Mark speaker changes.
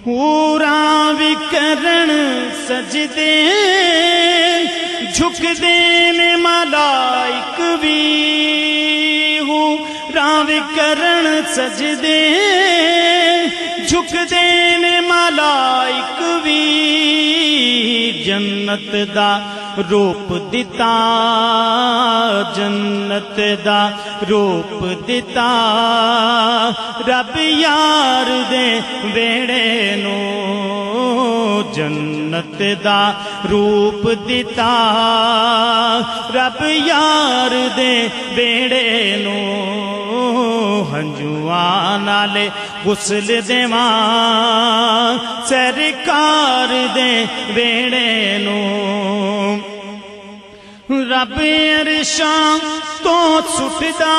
Speaker 1: पूरा विकरण सजदे झुकदे ने मलाइक भी विकरण सजदे झुकदे ने मलाइक भी जन्नत दा रूप दिता जन्नत दा रूप दिता रब यार दे वेड़े नू जन्नत दा रूप दिता रब यार दे वेड़े नू हंजुआं नाले गुसल देवां सरकार दे वेड़े नू रब अरशां तो सुटदा